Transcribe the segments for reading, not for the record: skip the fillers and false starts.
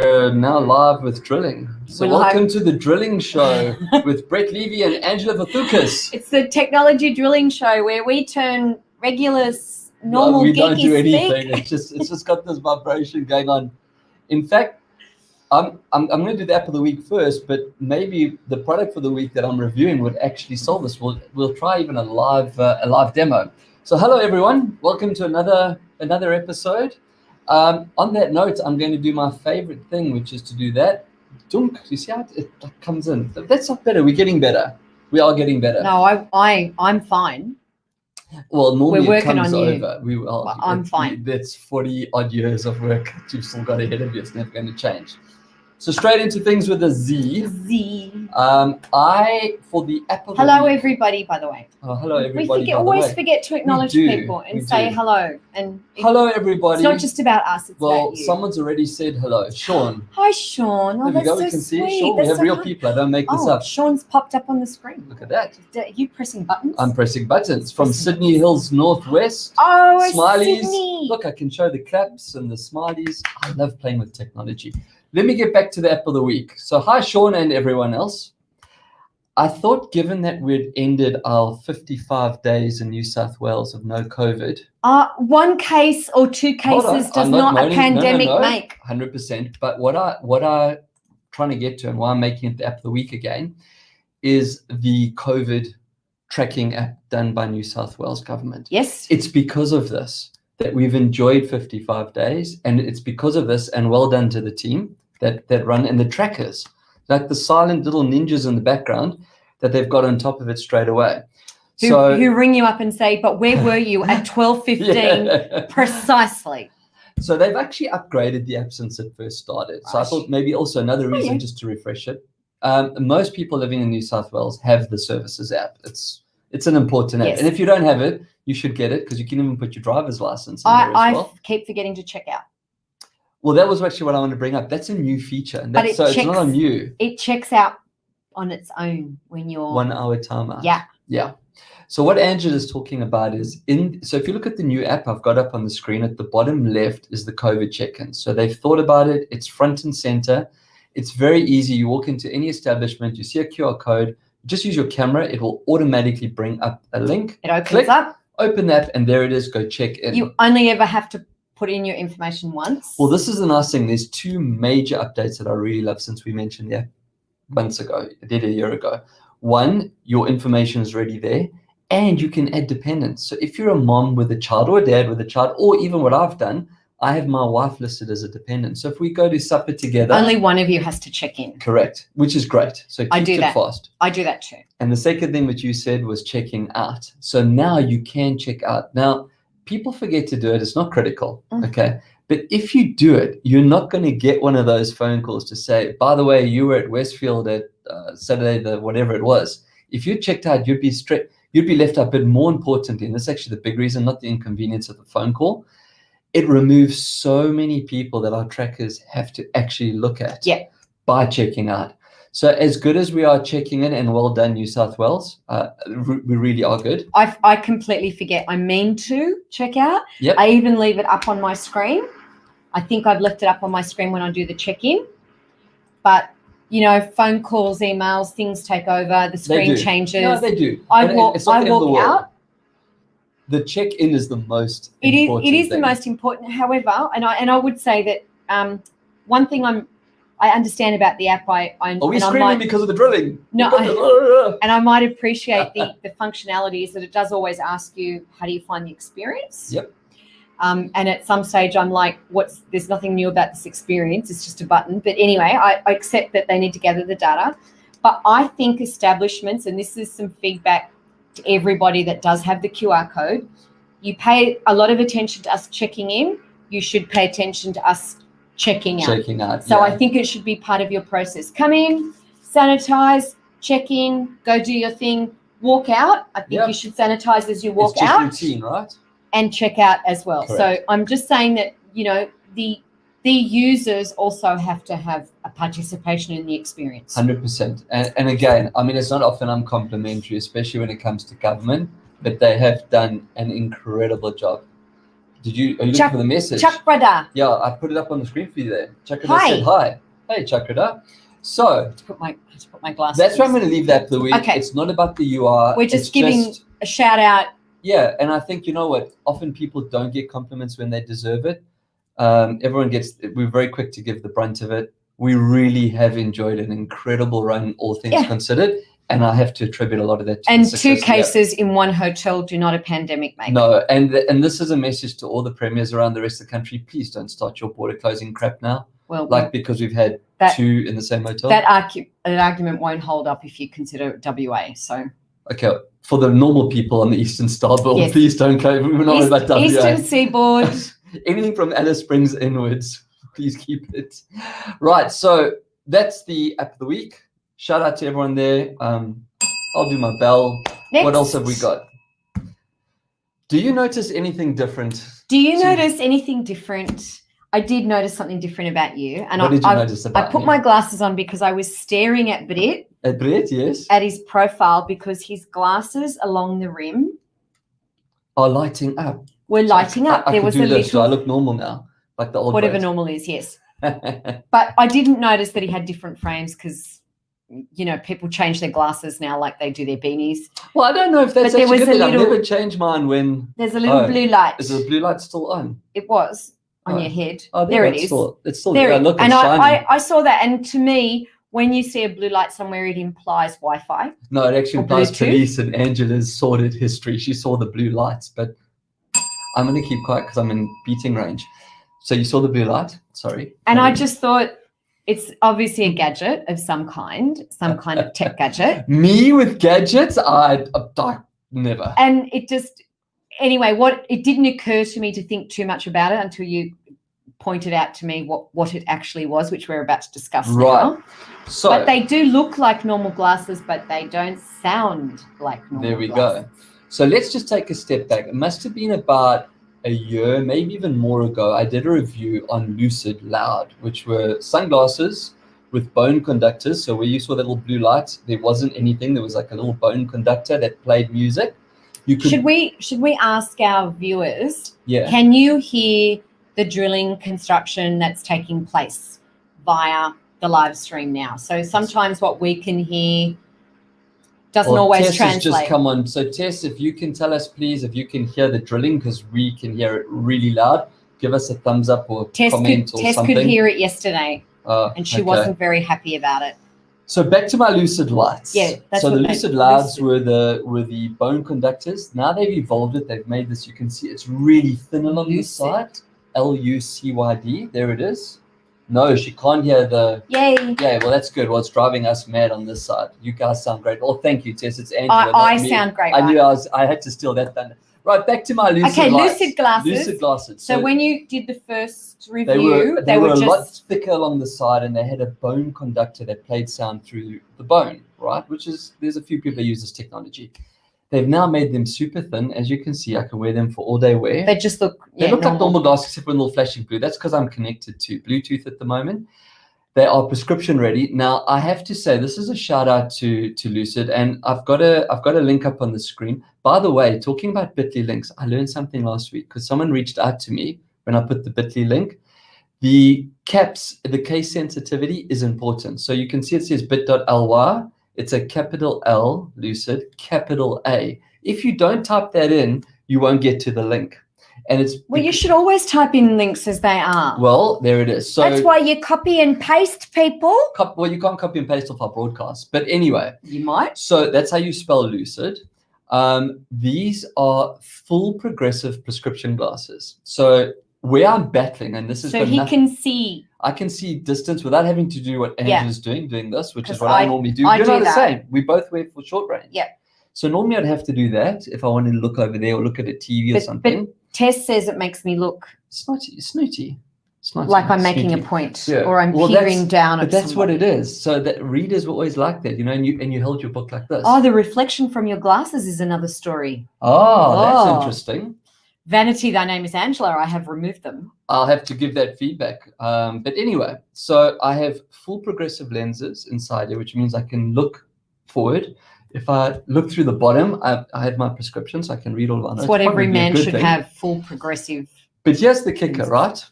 We're now live with drilling. So We're welcome live. to the drilling show with Bret, Levy and Andrea Vithoulkas. It's the technology drilling show where we turn regular, normal, we geeky don't do anything. speak. It's just got this vibration going on. In fact, I'm going to do the app of the week first, but maybe the product for the week that I'm reviewing would actually solve this. We'll try even a live demo. So hello everyone, welcome to another episode. On that note, I'm going to do my favorite thing, which is to do that. Dunk, you see how it comes in? That's not better. We're getting better. We are getting better. No, I'm fine. Well, normally We're it working comes on you. over. Well, I'm fine. That's 40 odd years of work that you've still got ahead of you. It's never going to change. So straight into things with a Z. For the app of Hello the week, everybody, by the way. Oh, hello everybody. We always forget to acknowledge people and say hello. And hello everybody. It's not just about us, it's about you. Someone's already said hello. Sean. Hi Sean. Oh, There we go. that's We can so see sweet. Sean. We have real people. I don't make this up. Sean's popped up on the screen. Look at that. Are you pressing buttons? I'm pressing buttons from Sydney Hills Northwest. Oh, Smileys. Sydney. Look, I can show the claps and the smileys. I love playing with technology. Let me get back to the app of the week. So hi, Sean and everyone else. I thought given that we'd ended our 55 days in New South Wales of no COVID. One case or two cases does not a pandemic make. 100%. But what I trying to get to and why I'm making it the app of the week again is the COVID tracking app done by New South Wales government. Yes. It's because of this that we've enjoyed 55 days, and it's because of this, and well done to the team that run and the trackers, like the silent little ninjas in the background that they've got on top of it straight away. Who ring you up and say, but where were you at 12:15 precisely? So they've actually upgraded the app since it first started. So I thought maybe also another reason just to refresh it. Most people living in New South Wales have the services app. It's an important app. Yes. And if you don't have it, you should get it because you can even put your driver's license in there as well. I keep forgetting to check out. Well, that was actually what I wanted to bring up. That's a new feature. And it's not on you. It checks out on its own when you're 1 hour timeout. Yeah. So what Angela is talking about is so if you look at the new app I've got up on the screen, at the bottom left is the COVID check-in. So they've thought about it. It's front and center. It's very easy. You walk into any establishment, you see a QR code, just use your camera. It will automatically bring up a link. It opens up. Open that, and there it is. Go check in. You only ever have to put in your information once. Well, this is the nice thing. There's two major updates that I really love since we mentioned the app months ago. I did a year ago. One, your information is already there, and you can add dependents. So if you're a mom with a child or a dad with a child, or even what I've done, I have my wife listed as a dependent. So if we go to supper together, only one of you has to check in. Correct, which is great. So keep it fast. I do that too. And the second thing that you said was checking out. So now you can check out. Now, people forget to do it. It's not critical, okay? But if you do it, you're not going to get one of those phone calls to say, by the way, you were at Westfield at Saturday, whatever it was. If you checked out, you'd be left out. But more importantly, and this is actually the big reason, not the inconvenience of the phone call, it removes so many people that our trackers have to actually look at by checking out. So as good as we are checking in, and well done, New South Wales, we really are good. I completely forget. I mean to check out. Yep. I even leave it up on my screen. I think I've left it up on my screen when I do the check-in. But, phone calls, emails, things take over. The screen changes. No, they do. I walk out. The check-in is the most important It is the most important. However, and I would say that one thing I understand about the app. Are we screaming because of the drilling? No, and I might appreciate the functionality is that it does always ask you, how do you find the experience? Yep. And at some stage, I'm like, there's nothing new about this experience. It's just a button. But anyway, I accept that they need to gather the data. But I think establishments, and this is some feedback to everybody that does have the QR code, you pay a lot of attention to us checking in. You should pay attention to us checking out. So I think it should be part of your process. Come in, sanitize, check in, go do your thing, walk out. I think you should sanitize as you walk out. It's just routine, right? And check out as well. Correct. So I'm just saying that, the users also have to have a participation in the experience. 100%. And again, I mean, it's not often I'm complimentary, especially when it comes to government, but they have done an incredible job Are you looking for the message? Chakrada. Yeah, I put it up on the screen for you there. Chakrada Hi. said hi. Hey, Chakrada. So Let's put my glasses. that's where I'm going to leave that for the week. Okay. It's not about the UI. We're just giving a shout out. Yeah, and I think, you know what? Often people don't get compliments when they deserve it. We're very quick to give the brunt of it. We really have enjoyed an incredible run, all things considered. And I have to attribute a lot of that to And the success 2 cases in 1 hotel do not a pandemic make. No, and this is a message to all the premiers around the rest of the country. Please don't start your border closing crap now. Well, because we've had 2 in the same hotel. That argument won't hold up if you consider WA. So okay, for the normal people on the Eastern Starboard, please don't go. We're not about WA. Eastern Seaboard. Anything from Alice Springs inwards, please keep it. Right, so that's the app of the week. Shout out to everyone there. I'll do my bell. Next. What else have we got? Do you notice anything different? Do you notice anything different? I did notice something different about you. And what did you notice about me? I put my glasses on because I was staring at Bret. At Bret, yes. At his profile because his glasses along the rim are lighting up. Were lighting up. There was a little. So I look normal now, like the old. Whatever normal is, yes. But I didn't notice that he had different frames because, you know, people change their glasses now like they do their beanies. Well, I don't know if that's actually good thing. I've never changed mine when... There's a little blue light. Is the blue light still on? It was on your head. Oh, there it is. It's still there. Look, it's shining. I saw that. And to me, when you see a blue light somewhere, it implies Wi-Fi. No, it actually implies police and Angela's sordid history. She saw the blue lights, but I'm going to keep quiet because I'm in beating range. So you saw the blue light? Sorry. And I just thought... It's obviously a gadget of some kind of tech gadget. Me with gadgets? I never. And it just, anyway, it didn't occur to me to think too much about it until you pointed out to me what it actually was, which we're about to discuss now. So, but they do look like normal glasses, but they don't sound like normal There we glasses. go. So let's just take a step back. It must have been about a year, maybe even more ago, I did a review on Lucid Loud, which were sunglasses with bone conductors. So where you saw that little blue light, there wasn't anything. There was like a little bone conductor that played music. Should we ask our viewers? Yeah. Can you hear the drilling construction that's taking place via the live stream now? So sometimes what we can hear doesn't always Tess translate. Has just come on. So Tess, if you can tell us, please, if you can hear the drilling, because we can hear it really loud, give us a thumbs up or comment or something. Tess could hear it yesterday, and she wasn't very happy about it. So back to my Lucid Lights. Yeah, that's so the Lucid Louds were the bone conductors. Now they've evolved it. They've made this. You can see it's really thin along the side. LUCYD. There it is. No, she can't hear the... Yay. Yeah, well, that's good. Well, it's driving us mad on this side. You guys sound great. Oh, thank you, Tess. It's Angela. I sound great. I knew I had to steal that thunder. Right, back to my Lucid Lights. Lucid glasses. Lucid glasses. So when you did the first review, they were a lot thicker along the side, and they had a bone conductor that played sound through the bone, right? There's a few people that use this technology. They've now made them super thin. As you can see, I can wear them for all day wear. They just look like normal glasses, except for a little flashing blue. That's because I'm connected to Bluetooth at the moment. They are prescription ready. Now, I have to say, this is a shout out to Lucid, and I've got a link up on the screen. By the way, talking about Bitly links, I learned something last week because someone reached out to me when I put the Bitly link. The caps, the case sensitivity is important. So you can see it says bit.ly. It's a capital L, Lucid, capital A. If you don't type that in, you won't get to the link. And it's you should always type in links as they are. Well, there it is. So that's why you copy and paste, people. Well, you can't copy and paste off our broadcast. But anyway. You might. So that's how you spell Lucid. These are full progressive prescription glasses. So where I'm battling, and this is so he can see. I can see distance without having to do what Angela's doing this, which is what I normally do. You're not the same. We both wear for short range. Yeah. So normally I'd have to do that if I wanted to look over there or look at a TV or something. But Tess says it makes me look snooty. Like I'm making a point, or I'm peering down at But that's what it is. So that readers were always like that, and you held your book like this. Oh, the reflection from your glasses is another story. Oh, that's interesting. Vanity, thy name is Angela. I have removed them. I'll have to give that feedback. But anyway, so I have full progressive lenses inside here, which means I can look forward. If I look through the bottom, I have my prescription, so I can read all of our notes. It's what every man should have, full progressive But here's the kicker, right?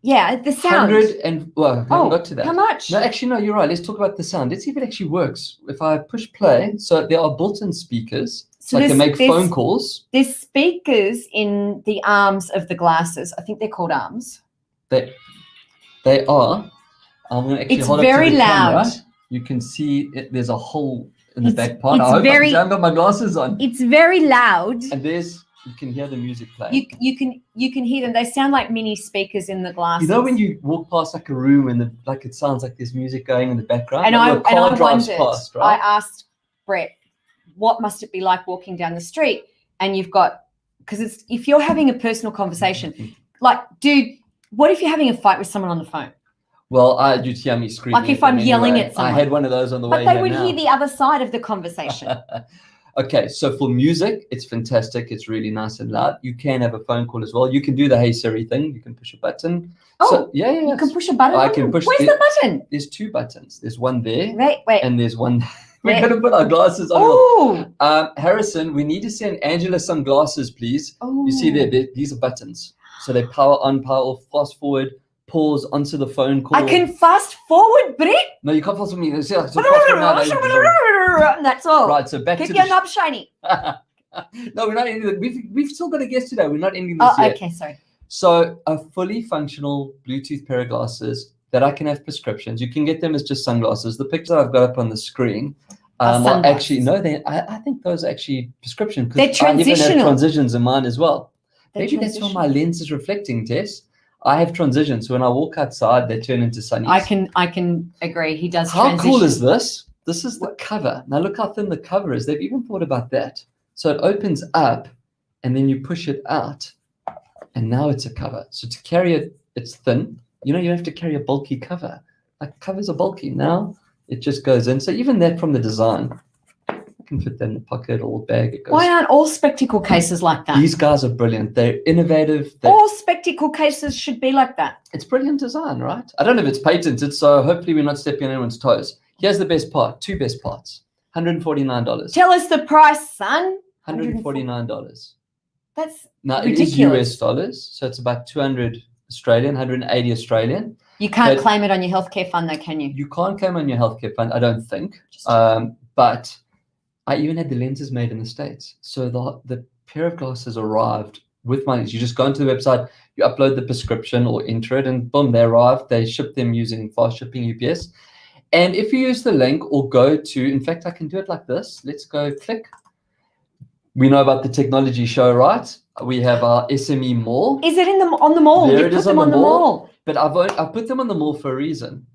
Yeah, the sound. 100 and well, we haven't got to that. How much? No, actually, no, you're right. Let's talk about the sound. Let's see if it actually works. If I push play, so there are built-in speakers, so I can make phone calls. There's speakers in the arms of the glasses. I think they're called arms. They are. I'm going to actually It's hold very up to the loud. camera. You can see there's a hole in the back part. It's I hope very, I haven't got my glasses on. It's very loud. And you can hear the music playing. You can hear them. They sound like mini speakers in the glasses. You know when you walk past like a room and it sounds like there's music going in the background? And like I wondered, past, right? I asked Bret, what must it be like walking down the street? And you've got, because if you're having a personal conversation, like, dude, what if you're having a fight with someone on the phone? Well, you'd hear me screaming. Like if I'm yelling at someone. I had one of those on the way here. But they would hear the other side of the conversation. Okay, so for music, it's fantastic. It's really nice and loud. You can have a phone call as well. You can do the Hey Siri thing. You can push a button. Oh, so, yeah. You can push a button. I can push. Where's the button? There's two buttons. There's one there. Wait. And there's one. We're going to put our glasses on. Oh. Harrison, we need to send Angela some glasses, please. Oh. You see there, these are buttons. So they power on, power off, fast forward, pause onto the phone call. I can fast forward, Bret. No, you can't fast forward me. See, That's all. Right, so back Keep to your knob shiny. No, we're not ending it. We've still got a guest today. We're not ending this yet. Okay, sorry. So a fully functional Bluetooth pair of glasses that I can have prescriptions. You can get them as just sunglasses. The pictures I've got up on the screen are actually, no, I think those are actually prescription. They're transitional. I even have transitions in mine as well. Maybe that's why my lens is reflecting, Tess. I have transitions. So when I walk outside, they turn into sunnies. I can agree. He does. How cool is this? This is the cover. Now look how thin the cover is. They've even thought about that. So it opens up, and then you push it out, and now it's a cover. So to carry it, it's thin. You don't have to carry a bulky cover. Like covers are bulky. Now it just goes in. So even that from the design, you can fit that in the pocket or bag. It goes. Why aren't all spectacle cases like that? These guys are brilliant. They're innovative. All spectacle cases should be like that. It's brilliant design, right? I don't know if it's patented, so hopefully we're not stepping on anyone's toes. Here's the best part. Two best parts. $149. Tell us the price, son. $149. That's now ridiculous. It is US dollars, so it's about 200 Australian, 180 Australian. You can't claim it on your healthcare fund, though, can you? You can't claim on your healthcare fund, I don't think. But I even had the lenses made in the States. So the pair of glasses arrived with my lens. You just go into the website, you upload the prescription or enter it, and boom, they arrived. They ship them using fast shipping UPS. And if you use the link or go to, in fact, I can do it like this. Let's go click. We know about the technology show, right? We have our SME mall. Is it on the mall? There you it put is them on the mall. But I've put them on the mall for a reason.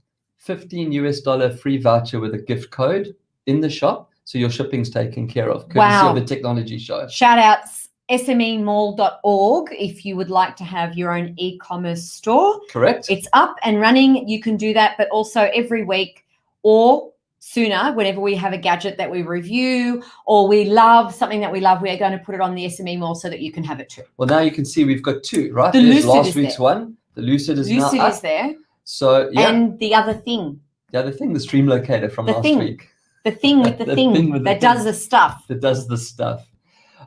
$15 free voucher with a gift code in the shop, so your shipping's taken care of. Courtesy of the technology show. Shout outs smemall.org if you would like to have your own e-commerce store. Correct. It's up and running. You can do that, but also every week or sooner, whenever we have a gadget that we review or we love, something that we love, we are going to put it on the SME Mall so that you can have it too. Well, now you can see we've got two, right? The There's Lucid last is week's there. one. The Lucid is now up. Lucid is there. So, yeah. And the other thing. The other thing, the stream locator from last week. The thing with the thing that does the stuff. That does the stuff.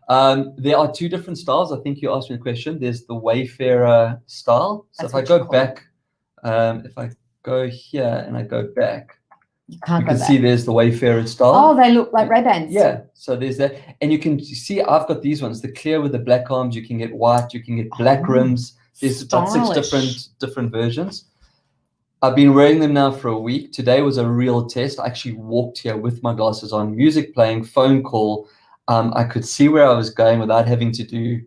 There are two different styles. I think you asked me a question. There's the Wayfarer style. So if I go back, if I go here and I go back, you can see there's the Wayfarer style. Oh, they look like Ray-Bans. Yeah, so there's that. And you can see I've got these ones, the clear with the black arms. You can get white, you can get black rims. There's about 6 different versions. I've been wearing them now for a week. Today was a real test. I actually walked here with my glasses on, music playing, phone call. I could see where I was going without having to do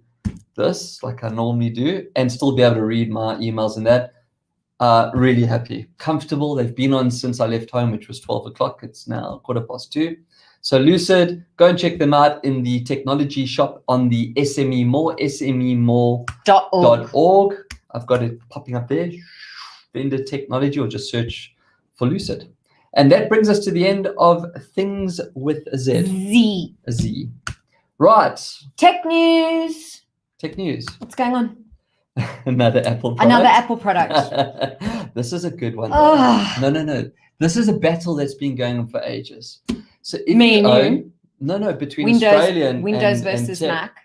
this like I normally do and still be able to read my emails and that. Really happy. Comfortable. They've been on since I left home, which was 12 o'clock. It's now 2:15. So Lucid, go and check them out in the technology shop on the SME Mall, smemall.org. I've got it popping up there. Vendor technology, or just search for Lucid. And that brings us to the end of Things with a Z. A Z. Right. Tech news. What's going on? Another Apple product. This is a good one. No. This is a battle that's been going on for ages. So if between Windows, Australia and Windows versus and Mac.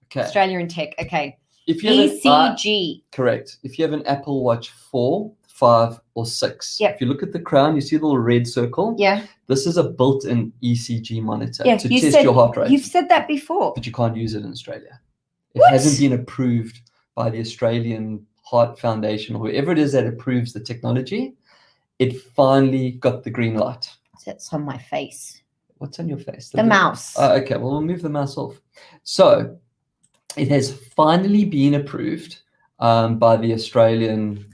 Okay. Australia and tech. Okay. if you have ECG. correct. If you have an Apple Watch 4, 5, or 6, Yep. if you look at the crown, you see the little red circle. Yeah. This is a built-in ECG monitor Yeah. to test your heart rate. You've said that before. But you can't use it in Australia. It What? hasn't been approved by the Australian Heart Foundation or whoever it is that approves the technology. It finally got the green light. That's on my face. What's on your face? The mouse. Oh, okay, well, we'll move the mouse off. So it has finally been approved by the Australian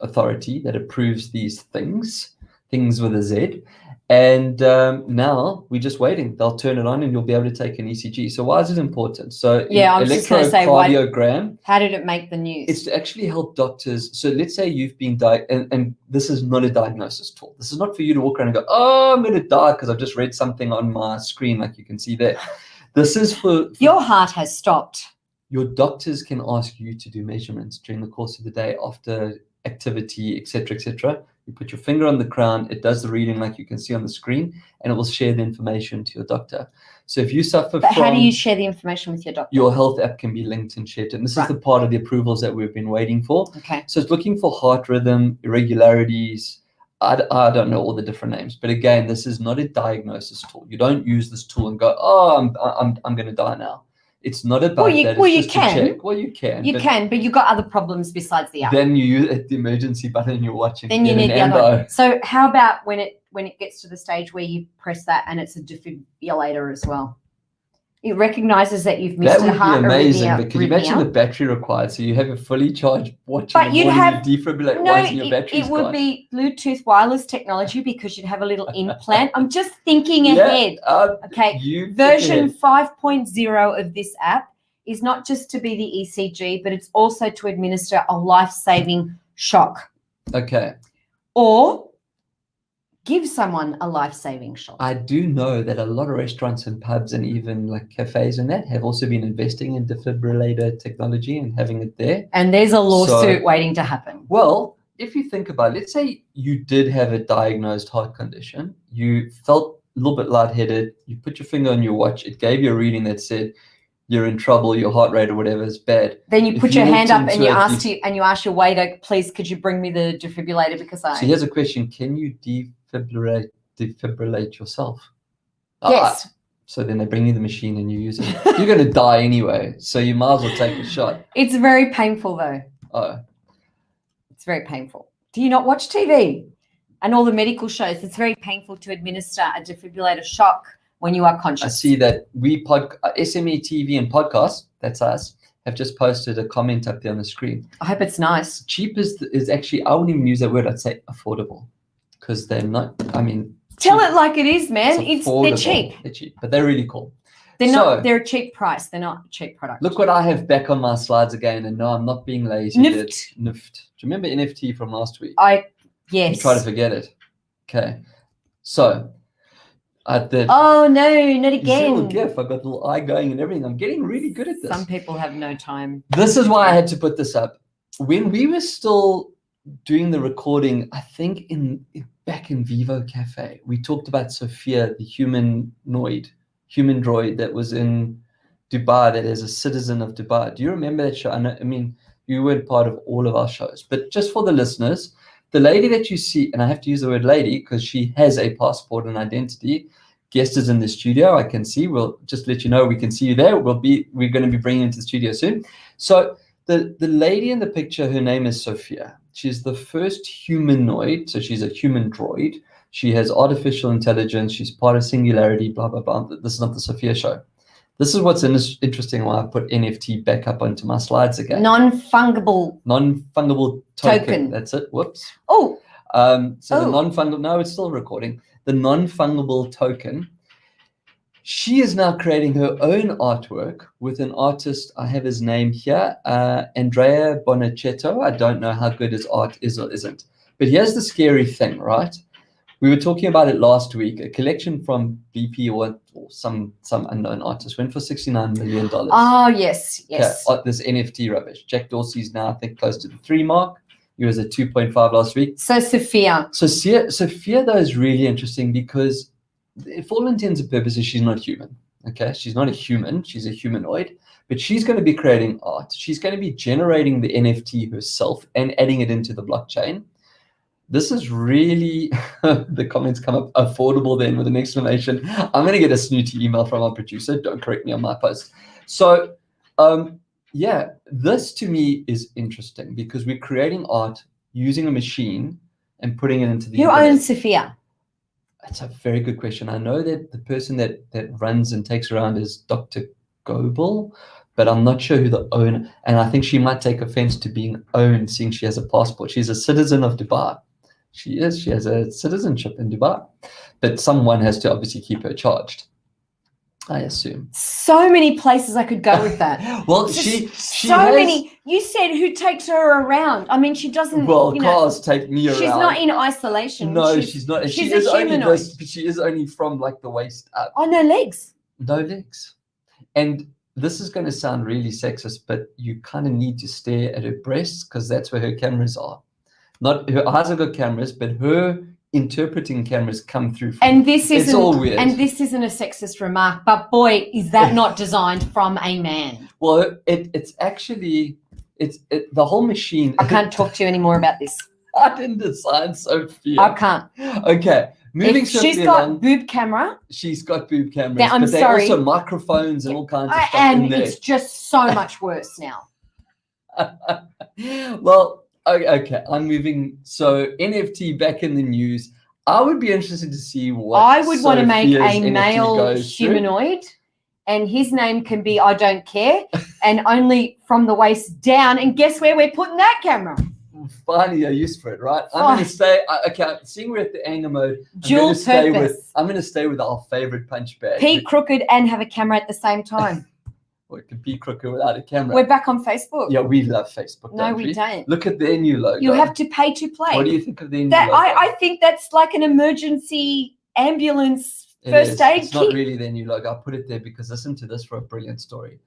authority that approves these things with a Z. And now we're just waiting. They'll turn it on and you'll be able to take an ECG. So why is it important? So yeah, I was just going to say, electrocardiogram. How did it make the news? It's to actually help doctors. So let's say you've been and this is not a diagnosis tool. This is not for you to walk around and go, oh, I'm going to die because I've just read something on my screen like you can see there. This is for your heart has stopped. Your doctors can ask you to do measurements during the course of the day after activity, etc., etc. You put your finger on the crown, it does the reading like you can see on the screen, and it will share the information to your doctor. So if you suffer from... how do you share the information with your doctor? Your health app can be linked and shared. And this is the part of the approvals that we've been waiting for. Okay. So it's looking for heart rhythm, irregularities. I don't know all the different names. But again, this is not a diagnosis tool. You don't use this tool and go, oh, I'm going to die now. It's not about that. Well, you can. Well, you can. You can, but you've got other problems besides the app. Then you use the emergency button you're watching. Then you need the other. So how about when it gets to the stage where you press that and it's a defibrillator as well? It recognizes that you've missed a heart arrhythmia. That would be amazing, but could you imagine the battery required? So you have a fully charged watch in the morning, you defibrillate once and your battery's gone. It would be Bluetooth wireless technology because you'd have a little implant. I'm just thinking ahead. Okay, version 5.0 of this app is not just to be the ECG, but it's also to administer a life-saving shock. Okay. Or give someone a life-saving shock. I do know that a lot of restaurants and pubs and even like cafes and that have also been investing in defibrillator technology and having it there. And there's a lawsuit waiting to happen. Well, if you think about it, let's say you did have a diagnosed heart condition, you felt a little bit lightheaded, you put your finger on your watch, it gave you a reading that said you're in trouble, your heart rate or whatever is bad. Then you put your hand up and you ask your waiter, please, could you bring me the defibrillator because I... So here's a question, can you defibrillate yourself? Yes. So then they bring you the machine and you use it. You're going to die anyway, so you might as well take a shot. It's very painful though. Oh. It's very painful. Do you not watch TV and all the medical shows? It's very painful to administer a defibrillator shock when you are conscious. I see that SME TV and podcasts, that's us, have just posted a comment up there on the screen. I hope it's nice. Cheap is actually, I wouldn't even use that word, I'd say affordable. Because they're not, I mean. Tell it like it is, man. They're cheap. They're cheap, but they're really cool. They're a cheap price. They're not a cheap product. Look what I have back on my slides again, and no, I'm not being lazy. NIFT. Do you remember NFT from last week? Yes. You try to forget it. Okay. So I did. Oh no, not again. Little GIF. I've got the little eye going and everything. I'm getting really good at this. Some people have no time. This is why I had to put this up. When we were still doing the recording, I think back in Vivo Cafe, we talked about Sophia, the human droid that was in Dubai, that is a citizen of Dubai. Do you remember that show? I mean, you weren't part of all of our shows, but just for the listeners, the lady that you see, and I have to use the word lady because she has a passport and identity. Guest is in the studio. I can see. We'll just let you know we can see you there. We're going to be bringing you into the studio soon. So the lady in the picture, her name is Sophia. She's the first humanoid, so she's a human droid. She has artificial intelligence. She's part of Singularity, blah, blah, blah. This is not the Sophia show. This is what's interesting why I put NFT back up onto my slides again. Non-fungible token. That's it. Whoops. Oh. The non-fungible, no, it's still recording. The non-fungible token. She is now creating her own artwork with an artist. I have his name here, Andrea Bonaceto. I don't know how good his art is or isn't. But here's the scary thing, right? We were talking about it last week. A collection from BP or some unknown artist went for $69 million. Oh, yes. Okay, this NFT rubbish. Jack Dorsey's now, I think, close to the 3 mark. He was at 2.5 last week. So Sophia, though, is really interesting because for all intents and purposes, she's not human. Okay, she's not a human. She's a humanoid. but she's going to be creating art. She's going to be generating the NFT herself and adding it into the blockchain. This is really, the comments come up, affordable then with an exclamation. I'm going to get a snooty email from our producer. Don't correct me on my post. So, yeah, this to me is interesting because we're creating art using a machine and putting it into the Who internet. owns Sophia? That's a very good question. I know that the person that runs and takes around is Dr. Goebel, but I'm not sure who the owner, and I think she might take offense to being owned, seeing she has a passport. She's a citizen of Dubai. She has a citizenship in Dubai, but someone has to obviously keep her charged, I assume. So many places I could go with that. Well, many. You said who takes her around. I mean, she doesn't. Well, cars take me around. She's not in isolation. No, she's not. She's she a is only humanoid. she is only from like the waist up. Oh, no legs. No legs. And this is going to sound really sexist, but you kind of need to stare at her breasts because that's where her cameras are. Not her eyes have got cameras, but her interpreting cameras come through. And this isn't. It's all weird. And this isn't a sexist remark, but boy, is that not designed from a man. Well, it's actually the whole machine. I can't talk to you anymore about this. I didn't design Sophia. I can't. Okay. Moving if she's got boob camera. She's got boob cameras. Now, but they're also microphones and all kinds of stuff and in there. it's just so much worse now. Well, okay. I'm moving. So NFT back in the news. I would be interested to see what I would want to make Sophia's a NFT male goes humanoid, and his name can be I don't care, and only from the waist down. And guess where we're putting that camera? Finally a use for it, right? I'm going to stay. Okay, seeing we're at the anger mode. Dual purpose. I'm going to stay with our favorite punch bag. Pete crooked and have a camera at the same time. Or it could be crooked without a camera. We're back on Facebook. Yeah, we love Facebook. No, we don't. Look at their new logo. You have to pay to play. What do you think of their new that? logo? I think that's like an emergency ambulance first aid It's kit. not really their new logo. I put it there because listen to this for a brilliant story.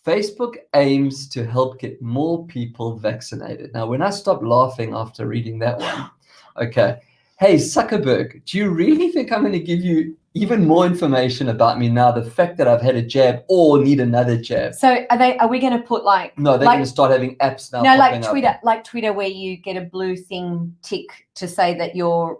Facebook aims to help get more people vaccinated. Now, when I stopped laughing after reading that one, okay. Hey, Zuckerberg, do you really think I'm going to give you even more information about me now, the fact that I've had a jab or need another jab? So are we going to put like... No, they're going to start having apps now. No, like Twitter, where you get a blue thing tick to say that you're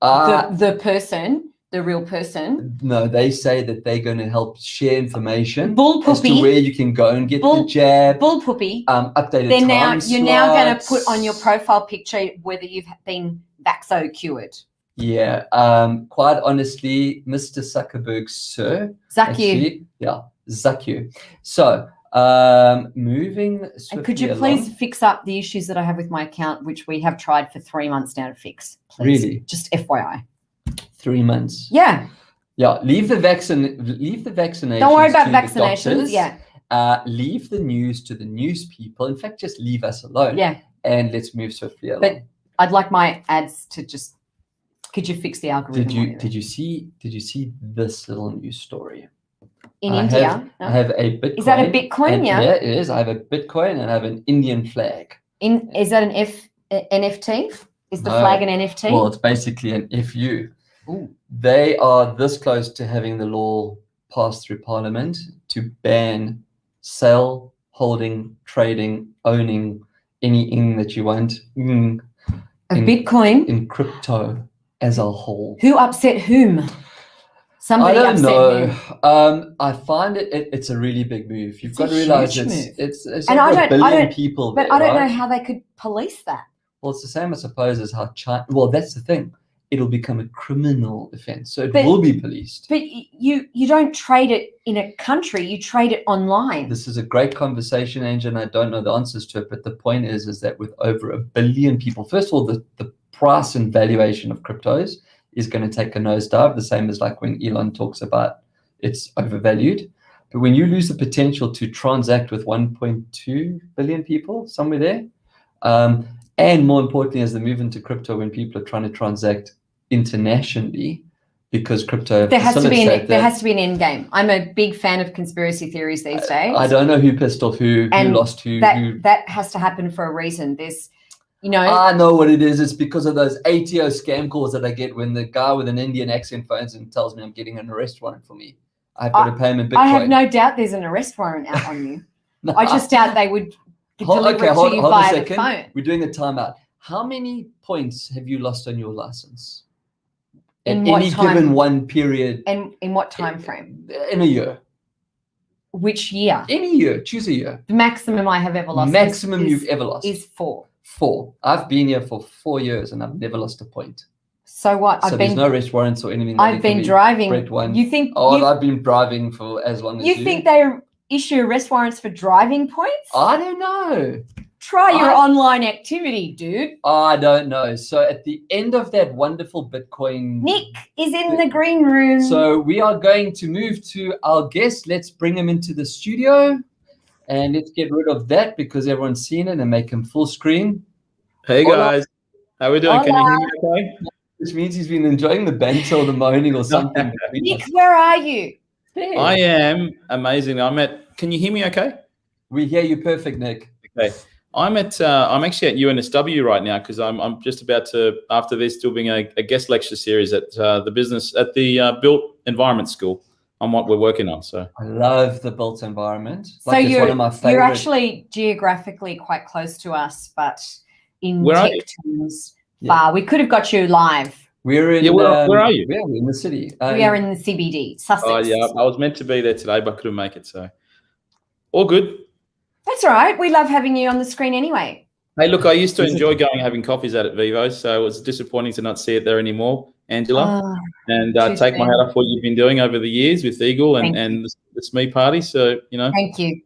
the person, the real person. No, they say that they're going to help share information Bull as to poopy. where you can go and get the jab. Bull poopy. Updated You're time now going to slots. put on your profile picture whether you've been vaxo cured. Yeah, quite honestly, Mr. Zuckerberg, sir. Zuck you. Actually, yeah, zuck you. So, moving And swiftly could you please fix up the issues that I have with my account, which we have tried for 3 months now to fix? Please. Really? Just FYI. 3 months. Yeah. Yeah, leave the vaccination. Don't worry about vaccinations. Yeah. Leave the news to the news people. In fact, just leave us alone. Yeah. And let's move swiftly along. But I'd like my ads to just... Could you fix the algorithm? Did you see this little news story? In India? I have a Bitcoin. Is that a Bitcoin? Yeah. Yeah, it is. I have a Bitcoin and I have an Indian flag. Is that an NFT? Is the flag an NFT? Well, it's basically an FU. Ooh. They are this close to having the law passed through Parliament to ban sale, holding, trading, owning anything that you want Bitcoin in crypto as a whole. Who upset whom? Somebody I don't upset know. whom. I find it's a really big move. You've It's got a to realize huge it's And over a billion people. But there, I don't right? know how they could police that. Well, it's the same, I suppose, as how China. Well, that's the thing. It'll become a criminal offense, so it will be policed. But you don't trade it in a country. You trade it online. This is a great conversation, Angel, and I don't know the answers to it. But the point is that with over 1 billion people, first of all, the price and valuation of cryptos is going to take a nosedive. The same as like when Elon talks about it's overvalued. But when you lose the potential to transact with 1.2 billion people, somewhere there, and more importantly, as the move into crypto, when people are trying to transact internationally, because crypto there has to be an end game. I'm a big fan of conspiracy theories these days. I don't know who pissed off who lost who. That has to happen for a reason. I know what it is. It's because of those ATO scam calls that I get when the guy with an Indian accent phones and tells me I'm getting an arrest warrant for me. I've got to pay him in Bitcoin. I have no doubt there's an arrest warrant out on you. No. I just doubt they would deliver it to you via the phone. We're doing a timeout. How many points have you lost on your license? In At what any time? given one period. And in what time frame? In a year. Which year? Any year. Choose a year. The maximum I have ever lost. Maximum you've ever lost. Is 4. 4. I've been here for 4 years and I've never lost a point. So what? There's no arrest warrants or anything. I've been driving. Bret one. You think? I've been driving for as long as you. You think they issue arrest warrants for driving points? I don't know. Try your online activity, dude. I don't know. So at the end of that wonderful Bitcoin, Nick is in the green room. So we are going to move to our guest. Let's bring him into the studio and let's get rid of that because everyone's seen it and make him full screen. Hey guys, how are we doing? Hola. Can you hear me okay? Which means he's been enjoying the banter or the moaning or something. Nick, where are you? There. I am amazing. Can you hear me okay? We hear you perfect, Nick. Okay. I'm actually at UNSW right now because I'm just about to, after this, doing a guest lecture series at the Built Environment School on what we're working on. So I love the built environment. So it's one of my favorite. You're actually geographically quite close to us, but in tech terms, far. We could have got you live. We're in. Where are you? We're in the city. We are in the CBD, Sussex. Oh yeah, I was meant to be there today, but couldn't make it. So all good. That's all right. We love having you on the screen anyway. Hey, look, I used to enjoy going and having coffees out at Vivo's, so it was disappointing to not see it there anymore, Angela. And take my hat off what you've been doing over the years with Eagle and the SME party. So, Thank you.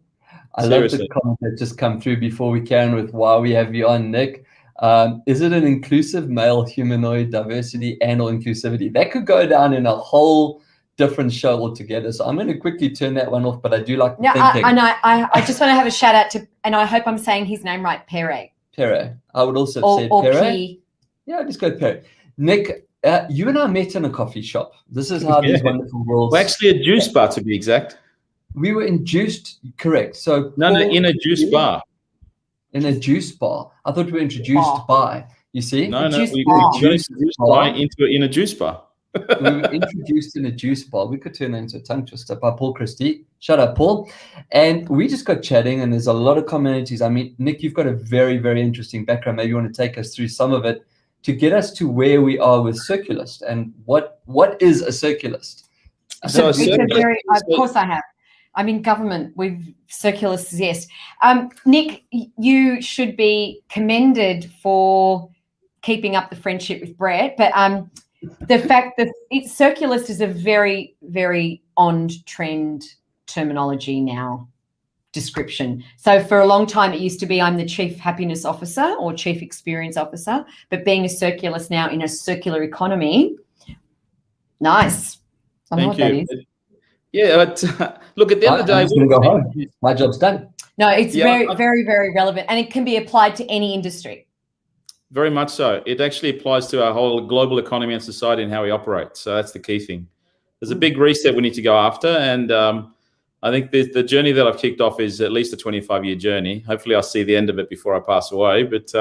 I love the comment that just come through before we carry on with why we have you on, Nick. Is it an inclusive male humanoid diversity and or inclusivity? That could go down in a whole different show altogether. So I'm going to quickly turn that one off, but I do like the thinking. I just want to have a shout out to, and I hope I'm saying his name right, Pere. Pere. I would also say Pere. P. Yeah, just go Pere. Nick, you and I met in a coffee shop. This is how these wonderful worlds. Well, actually a juice bar to be exact. We were induced, correct. So no, in a juice bar. In a juice bar. I thought we were introduced by, you see? No, we were introduced in a juice bar. We were introduced in a juice bar. We could turn that into a tongue twister by Paul Christie. Shout out, Paul. And we just got chatting, and there's a lot of commonalities. I mean, Nick, you've got a very, very interesting background. Maybe you want to take us through some of it to get us to where we are with Circulist and what is a Circulist? So of course I have. I'm in government. Circulist exist. Nick, you should be commended for keeping up the friendship with Bret, but the fact that Circulist is a very, very on-trend terminology now, description. So for a long time, it used to be I'm the chief happiness officer or chief experience officer, but being a Circulist now in a circular economy, nice. I don't know what that is. Yeah, but look, at the end of the day, I'm just going to go home. My job's done. No, it's very, very, very relevant, and it can be applied to any industry. Very much so. It actually applies to our whole global economy and society and how we operate. So that's the key thing. There's a big reset we need to go after, and I think the journey that I've kicked off is at least a 25-year journey. Hopefully, I'll see the end of it before I pass away. But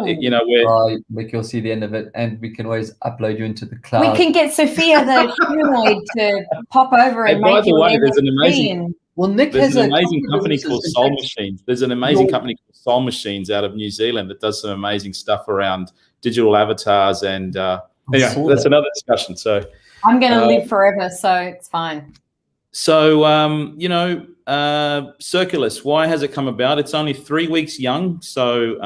Nick, you'll see the end of it, and we can always upload you into the cloud. We can get Sophia, the humanoid, to pop over and make you an NFT. Well, Nick has an amazing company called Soul Machines. There's an amazing company called Soul Machines out of New Zealand that does some amazing stuff around digital avatars, and that's another discussion. So I'm going to live forever, so it's fine. So Circulist, why has it come about? It's only 3 weeks young. So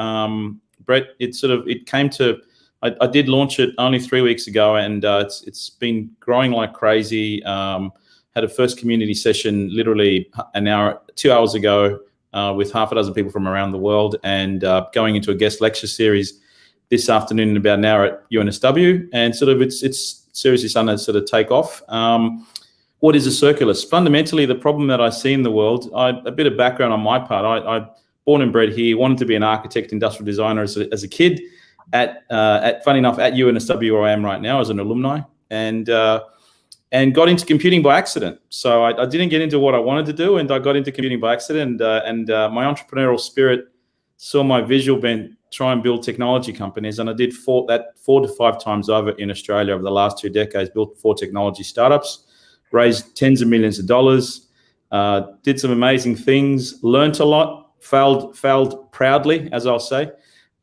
Bret, it came to. I did launch it only 3 weeks ago, and it's been growing like crazy. Had a first community session literally 2 hours ago with half a dozen people from around the world, and going into a guest lecture series this afternoon in about an hour at UNSW, and it's seriously starting to sort of take off. What is a Circulist? Fundamentally, the problem that I see in the world, a bit of background on my part, I born and bred here, wanted to be an architect, industrial designer as a kid funny enough, at UNSW where I am right now as an alumni, and got into computing by accident. So I didn't get into what I wanted to do, and I got into computing by accident. And my entrepreneurial spirit saw my visual bent try and build technology companies, and I did 4 to 5 times over in Australia over the last 2 decades. Built 4 technology startups, raised tens of millions of dollars, did some amazing things, learnt a lot, failed proudly, as I'll say,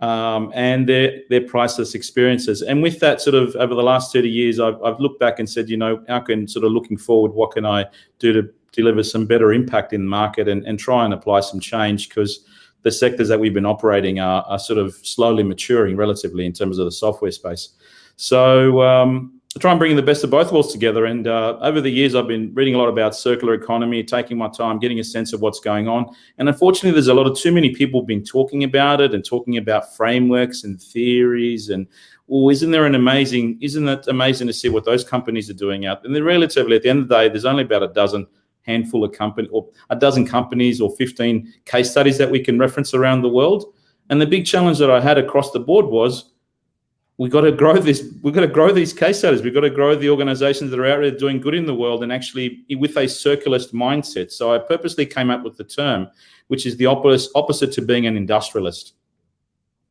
and they're priceless experiences. And with that, sort of over the last 30 years, I've looked back and said, how can sort of looking forward, what can I do to deliver some better impact in the market and try and apply some change, because the sectors that we've been operating are sort of slowly maturing relatively in terms of the software space. So I try and bring the best of both worlds together. And over the years, I've been reading a lot about circular economy, taking my time, getting a sense of what's going on. And unfortunately, there's too many people been talking about it and talking about frameworks and theories. And isn't that amazing to see what those companies are doing out? And they're relatively, at the end of the day, there's only about a dozen companies or 15 case studies that we can reference around the world. And the big challenge that I had across the board was, we've got to grow this. We've got to grow these case studies. We've got to grow the organizations that are out there doing good in the world, and actually with a circularist mindset. So I purposely came up with the term, which is the opposite to being an industrialist.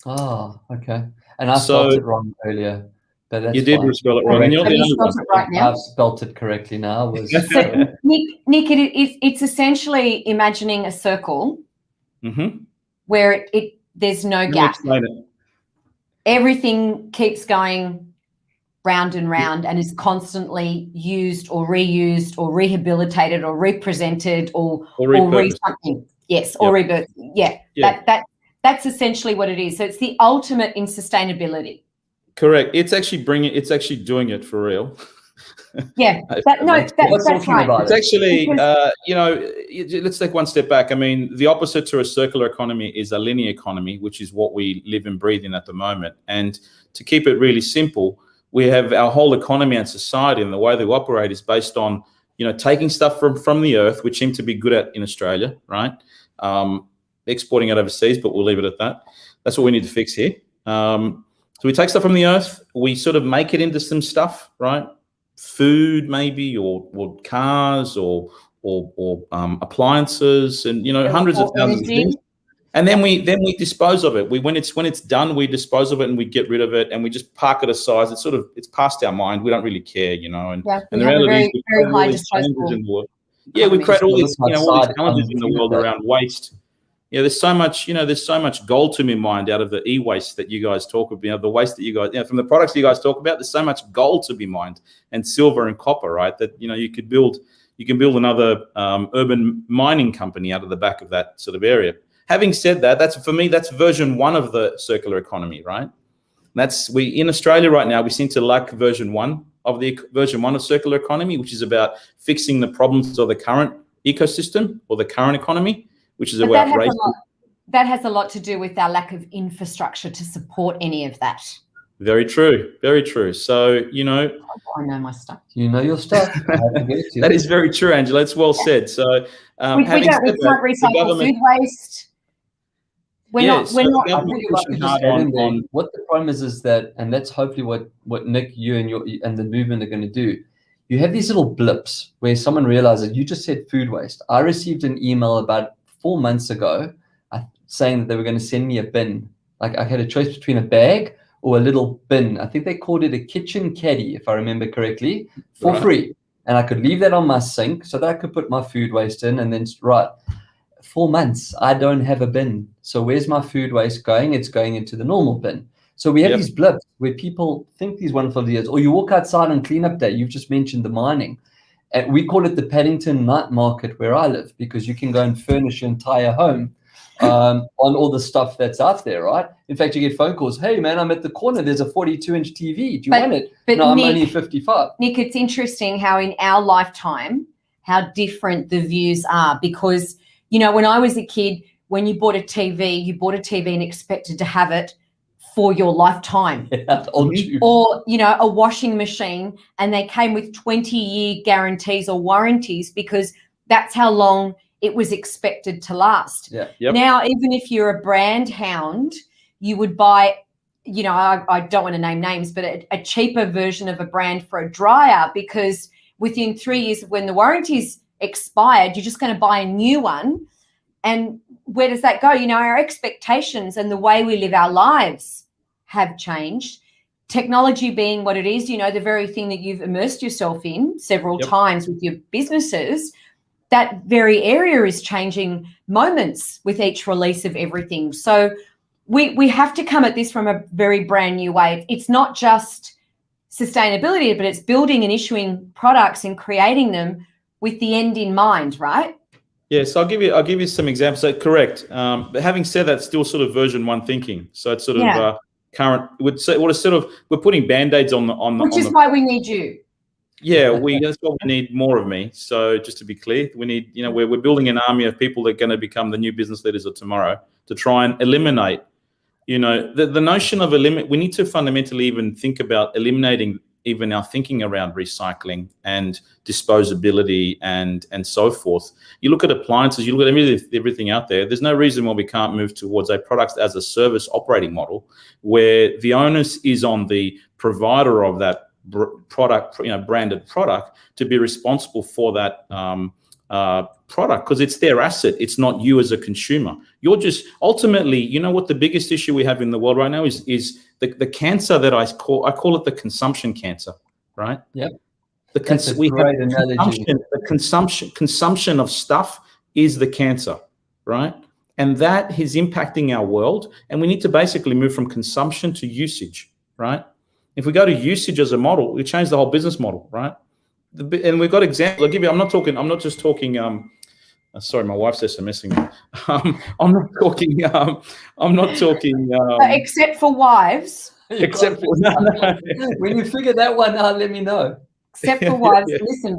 Oh, okay. And I spelled it wrong earlier. But that's you did fine. spell it wrong. Have you spelled it right now? I've spelled it correctly now. So, Nick, it's essentially imagining a circle where there's no gap. Everything keeps going round and round and is constantly used or reused or rehabilitated or represented or something. Yes, or rebirth. Yeah. That's essentially what it is. So it's the ultimate in sustainability. Correct. It's actually doing it for real. Yeah. That's right. It's actually, let's take one step back. I mean, the opposite to a circular economy is a linear economy, which is what we live and breathe in at the moment. And to keep it really simple, we have our whole economy and society, and the way they operate is based on, taking stuff from the earth, which seem to be good at in Australia, right? Exporting it overseas, but we'll leave it at that. That's what we need to fix here. So we take stuff from the earth, we sort of make it into some stuff, right? Food maybe, or cars, or appliances, and hundreds of thousands of things. And then we dispose of it. When it's done, we dispose of it and we get rid of it and we just park it aside. It's past our mind. We don't really care, And the reality is, very high disposable. We create all these challenges in the world around waste. Yeah, there's so much gold to be mined out of the e-waste that you guys talk about, the waste that you guys, from the products you guys talk about, there's so much gold to be mined, and silver and copper, right? That, you can build another urban mining company out of the back of that sort of area. Having said that, that's version 1 of the circular economy, right? In Australia right now, we seem to lack version 1 of circular economy, which is about fixing the problems of the current ecosystem or the current economy, which is about race. That has a lot to do with our lack of infrastructure to support any of that. Very true. Very true. So, I know my stuff. You know your stuff. That is very true, Angela. It's well said. So, we can't recycle food waste. We're not pushing hard on what the problem is that, and that's hopefully what Nick, you and the movement are going to do. You have these little blips where someone realizes, you just said food waste. I received an email about 4 months ago saying that they were going to send me a bin. Like, I had a choice between a bag or a little bin. I think they called it a kitchen caddy, if I remember correctly, for free. And I could leave that on my sink so that I could put my food waste in. And then, 4 months, I don't have a bin. So where's my food waste going? It's going into the normal bin. So we have these blips where people think these wonderful ideas, or you walk outside on cleanup day. You've just mentioned the mining. And we call it the Paddington night market where I live, because you can go and furnish your entire home on all the stuff that's out there, right? In fact, you get phone calls. Hey, man, I'm at the corner. There's a 42-inch TV. Do you want it? But no, Nick, I'm only 55. Nick, it's interesting how in our lifetime, how different the views are. Because, when I was a kid, when you bought a TV and expected to have it for your lifetime. Or, a washing machine, and they came with 20-year guarantees or warranties, because that's how long it was expected to last. Yeah. Yep. Now, even if you're a brand hound, you would buy, I don't want to name names, but a cheaper version of a brand for a dryer, because within 3 years of when the warranty's expired, you're just going to buy a new one. And where does that go? Our expectations and the way we live our lives have changed. technology being what it is, you know, the very thing that you've immersed yourself in several times with your businesses, that very area is changing moments with each release of everything. So we have to come at this from a very brand new way. It's not just sustainability, but it's building and issuing products and creating them with the end in mind, right? Yeah, so I'll give you some examples. So correct. But having said that, still sort of version 1 thinking. So it's sort of current. We're putting band-aids on the which is why we need you. Yeah, that's why we need more of me. So just to be clear, we need, you know, we're building an army of people that are going to become the new business leaders of tomorrow to try and eliminate, you know, the notion of we need to fundamentally even think about eliminating even our thinking around recycling and disposability and so forth. You look at appliances, you look at everything out there, there's no reason why we can't move towards a product as a service operating model where the onus is on the provider of that product, you know, branded product, to be responsible for that product, because it's their asset. It's not you as a consumer. You're just ultimately, you know what the biggest issue we have in the world right now is the cancer that I call it the consumption cancer, right? Yep. Consumption of stuff is the cancer, right? And that is impacting our world. And we need to basically move from consumption to usage, right? If we go to usage as a model, we change the whole business model, right? And we've got examples. I'll give you. I'm not just talking. Sorry, my wife's SMSing me. I'm not talking. Except for wives. Except for when you figure that one out, let me know. Except for wives. Listen,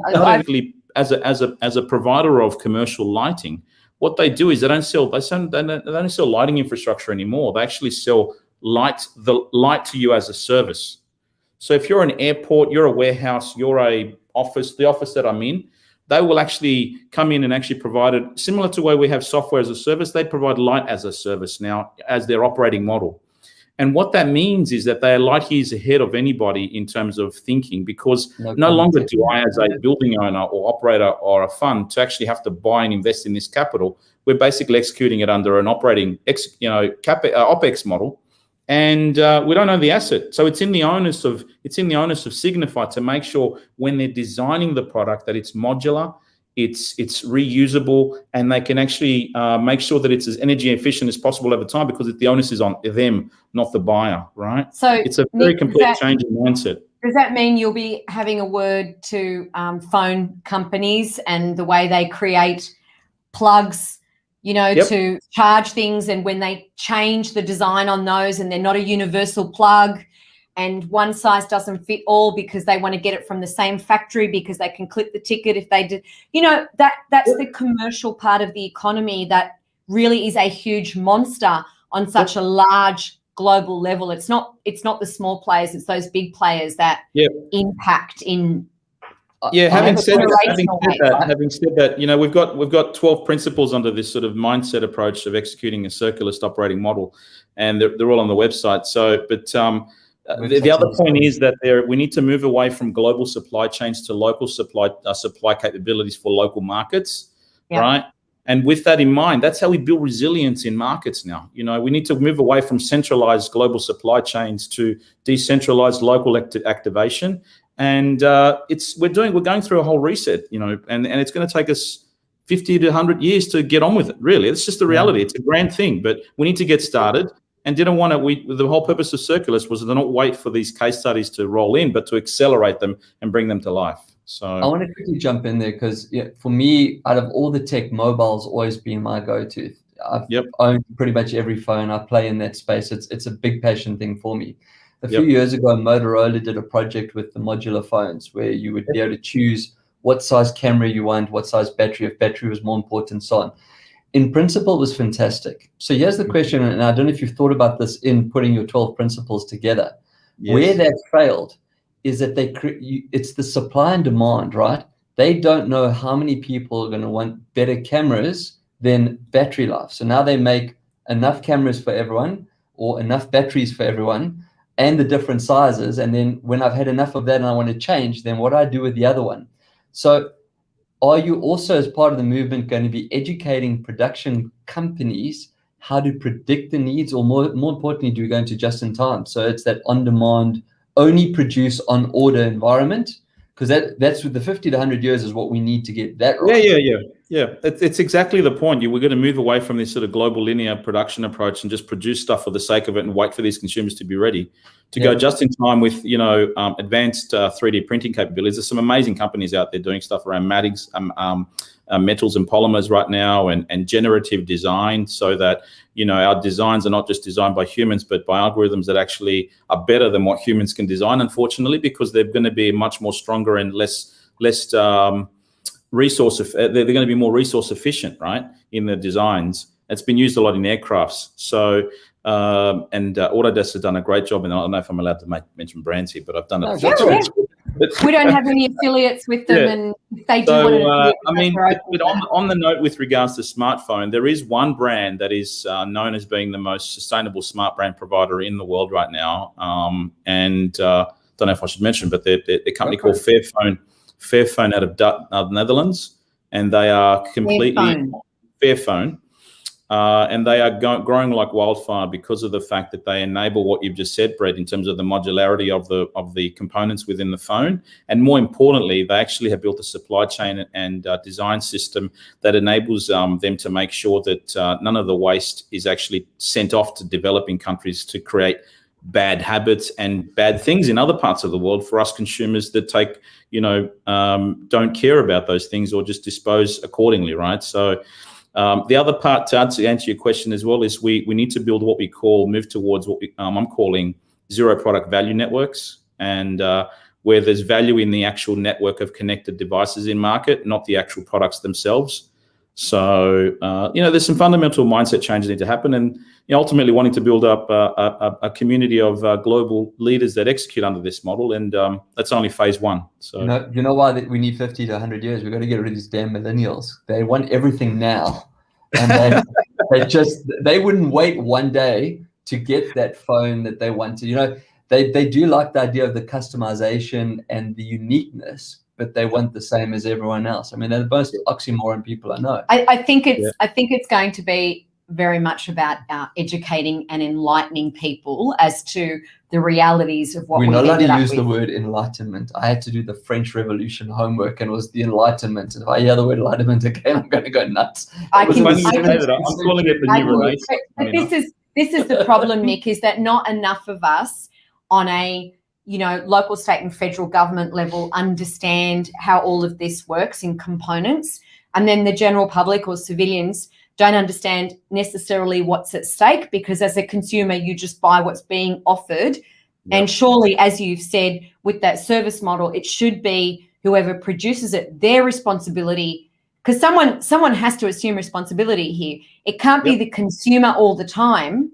as a provider of commercial lighting, what they do is they don't sell lighting infrastructure anymore. They actually sell light to you as a service. So if you're an airport, you're a warehouse, you're a office, the office that I'm in, they will actually come in and actually provide it similar to the way we have software as a service. They provide light as a service now as their operating model. And what that means is that they are light years ahead of anybody in terms of thinking, because no longer do I, as a building owner or operator or a fund, to actually have to buy and invest in this capital. We're basically executing it under an operating, OPEX model. And we don't own the asset, so it's in the onus of Signify to make sure when they're designing the product that it's modular, it's reusable, and they can actually make sure that it's as energy efficient as possible over time, because the onus is on them, not the buyer, right? So it's a very complete change in mindset. Does that mean you'll be having a word to phone companies and the way they create plugs, you know, to charge things, and when they change the design on those and they're not a universal plug and one size doesn't fit all because they want to get it from the same factory because they can clip the ticket if they did, you know, that's the commercial part of the economy that really is a huge monster on such a large global level. It's not the small players, it's those big players that impact in. Yeah, having said that, you know, we've got 12 principles under this sort of mindset approach of executing a circularist operating model, and they're all on the website. So, but the other point is that we need to move away from global supply chains to local supply capabilities for local markets, right? And with that in mind, that's how we build resilience in markets now. You know, we need to move away from centralized global supply chains to decentralized local activation. And we're going through a whole reset, you know, and it's going to take us 50 to 100 years to get on with it. Really, it's just the reality. It's a grand thing, but we need to get started. And the whole purpose of Circulus was to not wait for these case studies to roll in, but to accelerate them and bring them to life. So I want to quickly jump in there because for me, out of all the tech, mobile's always been my go-to. I've owned pretty much every phone. I play in that space. It's a big passion thing for me. A few years ago, Motorola did a project with the modular phones where you would be able to choose what size camera you want, what size battery, if battery was more important, so on. In principle, it was fantastic. So here's the question, and I don't know if you've thought about this in putting your 12 principles together. Yes. Where that failed is that it's the supply and demand, right? They don't know how many people are going to want better cameras than battery life. So now they make enough cameras for everyone or enough batteries for everyone, and the different sizes. And then when I've had enough of that and I want to change, then what do I do with the other one? So are you also, as part of the movement, going to be educating production companies how to predict the needs, or more importantly, do we go into just in time? So it's that on-demand only produce on order environment, because that's with the 50 to 100 years is what we need to get that right. Yeah. It's exactly the point. We're going to move away from this sort of global linear production approach and just produce stuff for the sake of it and wait for these consumers to be ready to go just in time with, advanced 3D printing capabilities. There's some amazing companies out there doing stuff around mattings, metals and polymers right now, and generative design, so that, our designs are not just designed by humans, but by algorithms that actually are better than what humans can design, unfortunately, because they're going to be much more stronger and less they're going to be more resource efficient, right, in the designs. It's been used a lot in aircrafts. So, and Autodesk has done a great job, and I don't know if I'm allowed to mention brands here, but I've done it. We don't have any affiliates with them, and if they do want to. But on the note with regards to smartphone, there is one brand that is known as being the most sustainable smart brand provider in the world right now, and don't know if I should mention, but they're a company called Fairphone out of the Netherlands, and they are completely Fairphone, and they are growing like wildfire because of the fact that they enable what you've just said, Bret, in terms of the modularity of the components within the phone, and more importantly, they actually have built a supply chain and design system that enables them to make sure that none of the waste is actually sent off to developing countries to create bad habits and bad things in other parts of the world for us consumers that take, don't care about those things or just dispose accordingly, right? So the other part, to answer your question as well, is we need to build move towards what I'm calling zero product value networks, and where there's value in the actual network of connected devices in market, not the actual products themselves. So, there's some fundamental mindset changes that need to happen, and ultimately wanting to build up a community of global leaders that execute under this model, and that's only phase one. So, you know why we need 50 to 100 years? We've got to get rid of these damn millennials. They want everything now, and they wouldn't wait one day to get that phone that they wanted. They do like the idea of the customization and the uniqueness, but they want the same as everyone else. I mean, they're the most oxymoron people I know. I think it's going to be very much about educating and enlightening people as to the realities of what we're not allowed to use with. The word enlightenment. I had to do the French Revolution homework, and it was the Enlightenment. And if I hear the word enlightenment again, I'm going to go nuts. I'm calling it the new release. But this is the problem, Nick, is that not enough of us on a local, state and federal government level understand how all of this works in components. And then the general public or civilians don't understand necessarily what's at stake, because as a consumer, you just buy what's being offered. Yep. And surely, as you've said, with that service model, it should be whoever produces it, their responsibility, because someone has to assume responsibility here. It can't be the consumer all the time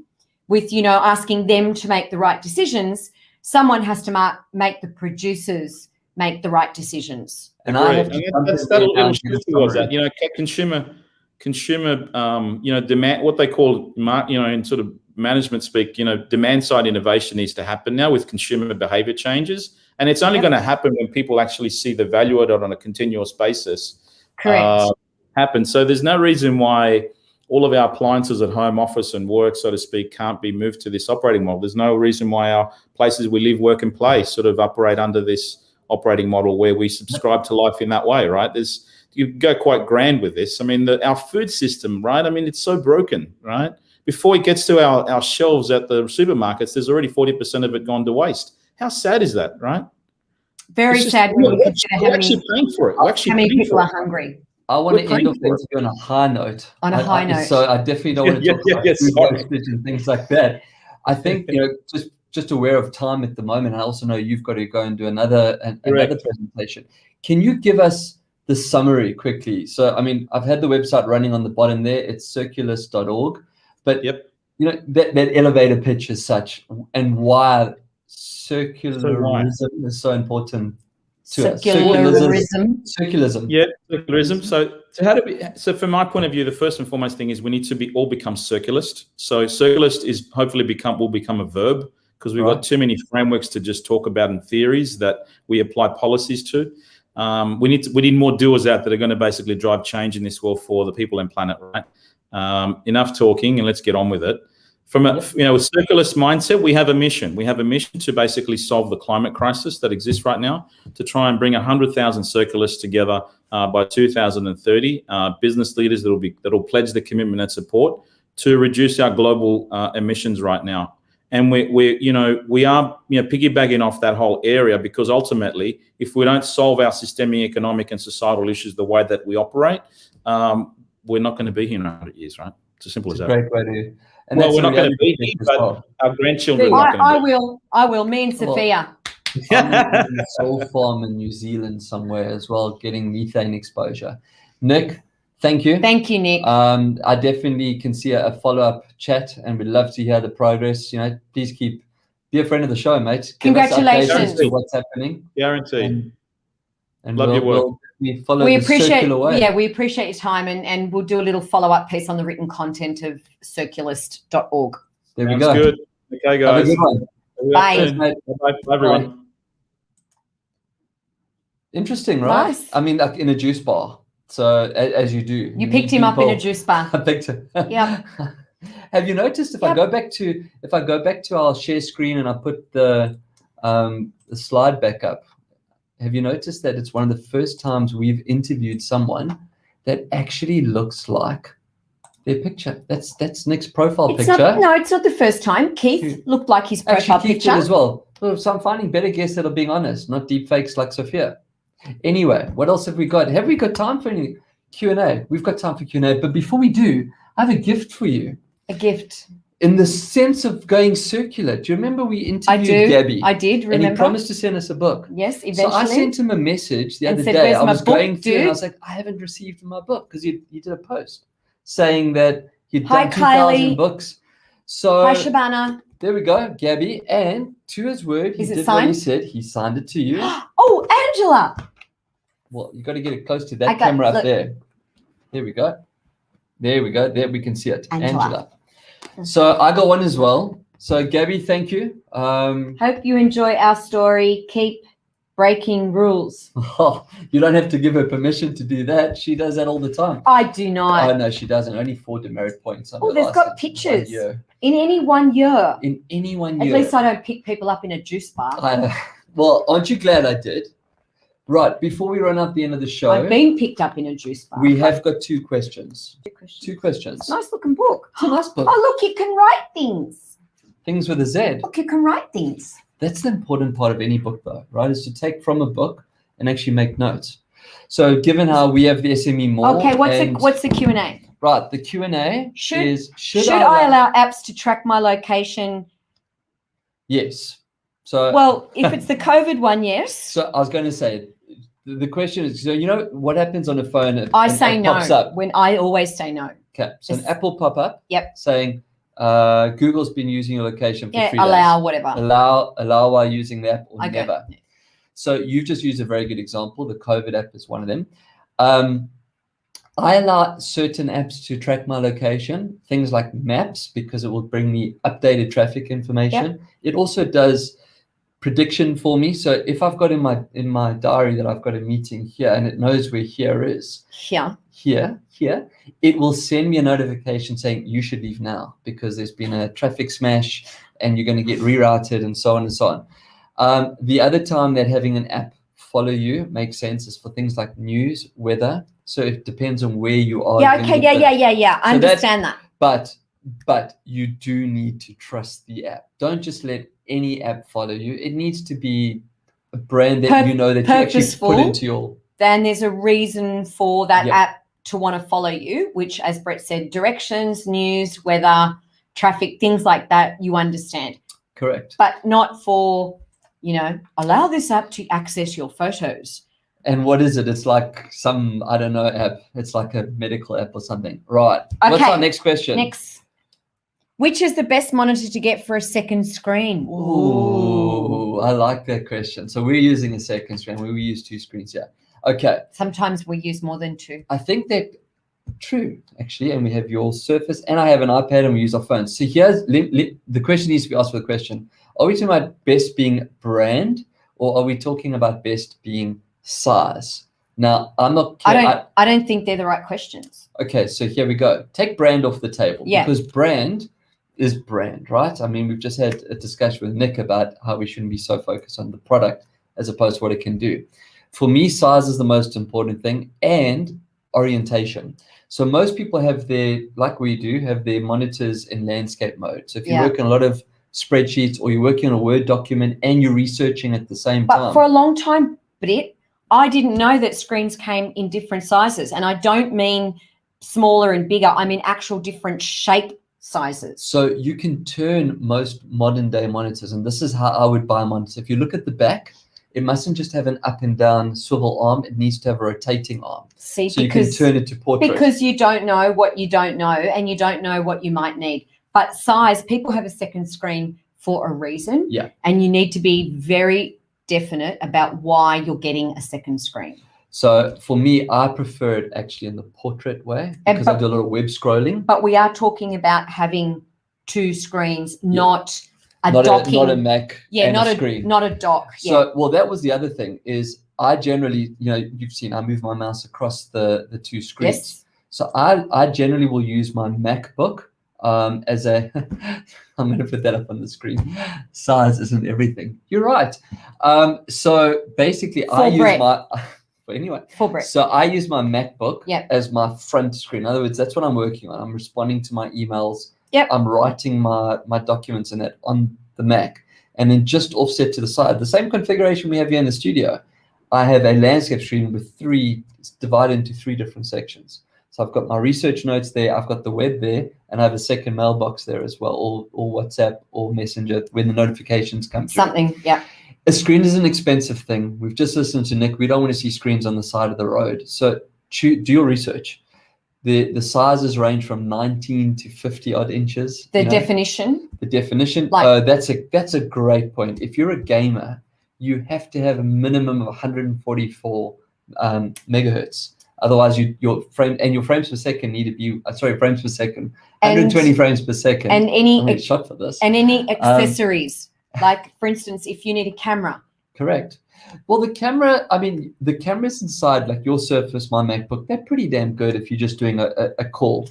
with, asking them to make the right decisions. Someone has to make the producers make the right decisions. And that's consumer, demand, what they call, in sort of management speak, demand side innovation needs to happen now with consumer behavior changes. And it's only going to happen when people actually see the value of it on a continuous basis. Correct. Happen. So there's no reason why all of our appliances at home, office and work, so to speak, can't be moved to this operating model. There's no reason why our places we live, work and play sort of operate under this operating model where we subscribe to life in that way, right? You go quite grand with this. I mean, our food system, right? I mean, it's so broken, right? Before it gets to our shelves at the supermarkets, there's already 40% of it gone to waste. How sad is that, right? Very sad when you consider how many people are hungry. I want to end off on a high note. On a high note. So I definitely don't want to talk about food wastage and things like that. I think, just aware of time at the moment. I also know you've got to go and do another presentation. Can you give us the summary quickly? So, I mean, I've had the website running on the bottom there. It's circulus.org. But, that elevator pitch is such, and why circularism is so important. Circularism. Yeah, circularism. So from my point of view, the first and foremost thing is we need to all become circulist. So circulist will become a verb, because we've got too many frameworks to just talk about and theories that we apply policies to. We need more doers out that are going to basically drive change in this world for the people and planet, right? Enough talking, and let's get on with it. From a circularist mindset, we have a mission. We have a mission to basically solve the climate crisis that exists right now, to try and bring 100,000 circularists together by 2030. Business leaders that'll pledge the commitment and support to reduce our global emissions right now. And we are piggybacking off that whole area, because ultimately, if we don't solve our systemic, economic, and societal issues the way that we operate, we're not going to be here in 100 years, right? It's as simple as that. Great way to. And Well, that's we're not going to be here, but our grandchildren are not going to be. I will. Me and Sophia. I'm in a soul farm in New Zealand somewhere as well, getting methane exposure. Nick, thank you. Thank you, Nick. I definitely can see a follow-up chat, and we'd love to hear the progress. Please be a friend of the show, mate. Congratulations. Give us updates as to what's happening. Guaranteed. And Love your work. We appreciate your time, and we'll do a little follow-up piece on the written content of circularist.org. There we Sounds go. Good. Okay, guys. Have a good one. Bye. Bye, everyone. Interesting, right? Nice. I mean, like in a juice bar. So as you do. You picked him up in a juice bar. I picked him. Yeah. Have you noticed if I go back to our share screen and I put the slide back up, have you noticed that it's one of the first times we've interviewed someone that actually looks like their picture? That's Nick's profile picture. It's not the first time. Keith looked like his profile Keith picture did as well. So I'm finding better guests that are being honest, not deep fakes like Sophia. Anyway, what else have we got? Have we got time for any Q&A? We've got time for Q&A, but before we do, I have a gift for you. A gift. In the sense of going circular. Do you remember we interviewed Gabby? I did remember. And he promised to send us a book. Yes, eventually. So I sent him a message the other said, day. "Where's I was my book, going through dude?" and I was like, I haven't received my book, because you did a post saying that you'd Hi, done 2,000 Kylie. books. So Hi, Shabana. there we go, Gabby. And to his word, he Is it did what he signed? said. He signed it to you. Oh, Angela. Well, you got to get it close to that camera up there. There we go. There we go. There we can see it. Angela. So I got one as well. So Gabby, thank you. Hope you enjoy our story. Keep breaking rules. You don't have to give her permission to do that. She does that all the time. I do not. Oh no, she doesn't. Only 4 demerit points. There's got pictures. In any 1 year. In any 1 year. At least I don't pick people up in a juice bar. Well, aren't you glad I did? Right, before we run up the end of the show, I've been picked up in a juice bar. we have got 2 questions. 2 questions. It's a nice looking book. It's a nice book. Oh, look, you can write things. Things with a Z. Look, you can write things. That's the important part of any book, though, right? Is to take from a book and actually make notes. So, given how we have the SME more, okay, what's the Q&A? Right, the Q&A is should I allow apps to track my location? Yes. So, well, if it's the COVID one, yes. So I was going to say, the question is, so you know what happens on a phone? I say no. Pops up. When I always say no. Okay, so an app will pop up. Yep. Saying, Google's been using your location for 3 days. Allow whatever. Allow while using the app or Okay. never. So you've just used a very good example. The COVID app is one of them. I allow certain apps to track my location, things like maps, because it will bring me updated traffic information. Yep. It also does prediction for me. So if I've got in my diary that I've got a meeting here and it knows where here is, here, it will send me a notification saying you should leave now because there's been a traffic smash and you're going to get rerouted and so on and so on. The other time that having an app follow you makes sense is for things like news, weather. So it depends on where you are. Yeah, okay, yeah. I understand that. But you do need to trust the app. Don't just let any app follow you. It needs to be a brand that you know that you actually put into your. Then there's a reason for that app to want to follow you, which, as Bret said, directions, news, weather, traffic, things like that, you understand. Correct. But not for, allow this app to access your photos. And what is it? It's like some, I don't know, app. It's like a medical app or something. Right. Okay. What's our next question? Which is the best monitor to get for a second screen? Ooh, I like that question. So we're using a second screen. We use 2 screens here. Okay. Sometimes we use more than 2. I think that true, actually. And we have your Surface and I have an iPad and we use our phones. So here's the question needs to be asked for the question. Are we talking about best being brand or are we talking about best being size? Now, I'm not. I don't think they're the right questions. Okay, so here we go. Take brand off the table because brand is brand, right? I mean, we've just had a discussion with Nick about how we shouldn't be so focused on the product as opposed to what it can do. For me, size is the most important thing, and orientation. So most people have their, like we do, have their monitors in landscape mode. So if you work in a lot of spreadsheets or you're working on a Word document and you're researching at the same time. But for a long time, Bret, I didn't know that screens came in different sizes. And I don't mean smaller and bigger. I mean actual different shape sizes. So you can turn most modern day monitors, and this is how I would buy a monitor. If you look at the back, it mustn't just have an up and down swivel arm. It needs to have a rotating arm. See, so because, you can turn it to portrait. Because you don't know what you don't know, and you don't know what you might need. But size, people have a second screen for a reason. Yeah. And you need to be very definite about why you're getting a second screen. So for me, I prefer it actually in the portrait way because I do a lot of web scrolling. But we are talking about having two screens, not docking. Not a Mac and a screen. Not a dock. So, well, that was the other thing is I generally, you've seen I move my mouse across the two screens. Yes. So I generally will use my MacBook as a, I'm going to put that up on the screen. Size isn't everything. You're right. So basically I use my... But anyway, so I use my MacBook as my front screen. In other words, that's what I'm working on. I'm responding to my emails. I'm writing my documents in it on the Mac, and then just offset to the side. The same configuration we have here in the studio. I have a landscape screen with it's divided into 3 different sections. So I've got my research notes there. I've got the web there, and I have a second mailbox there as well, or WhatsApp or Messenger when the notifications come through. A screen is an expensive thing. We've just listened to Nick. We don't want to see screens on the side of the road. So do your research. The sizes range from 19 to 50 odd inches. The definition. That's a great point. If you're a gamer, you have to have a minimum of 144 megahertz. Otherwise, your frames per second need to be frames per second, 120 frames per second. And any shot for this. And any accessories. Like, for instance, if you need a camera. Correct. Well, the cameras inside, like your Surface, my MacBook, they're pretty damn good if you're just doing a call.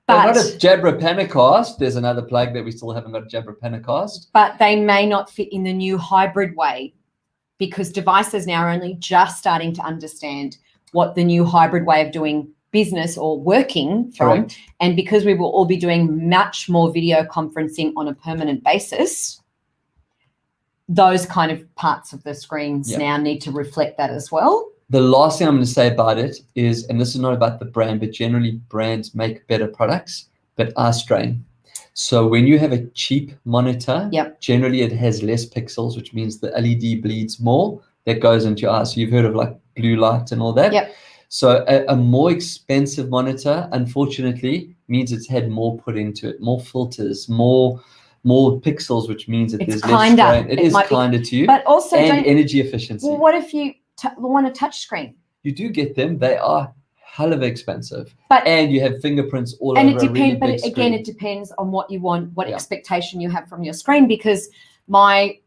But not a Jabra Panacast. There's another plug that we still haven't got a Jabra Panacast. But they may not fit in the new hybrid way because devices now are only just starting to understand what the new hybrid way of doing business or working from. Correct. And because we will all be doing much more video conferencing on a permanent basis, those kind of parts of the screens now need to reflect that as well. The last thing I'm going to say about it is, and this is not about the brand, but generally brands make better products, but eye strain. So when you have a cheap monitor, generally it has less pixels, which means the LED bleeds more. That goes into your eyes. So you've heard of like blue light and all that. So a more expensive monitor, unfortunately, means it's had more put into it, more filters, more pixels, which means that there's less strain. It is kinder to you, but also energy efficiency. Well, what if you want a touch screen? You do get them. They are hell of expensive, and you have fingerprints all over. And it depends. But again, it depends on what you want, what expectation you have from your screen. Because my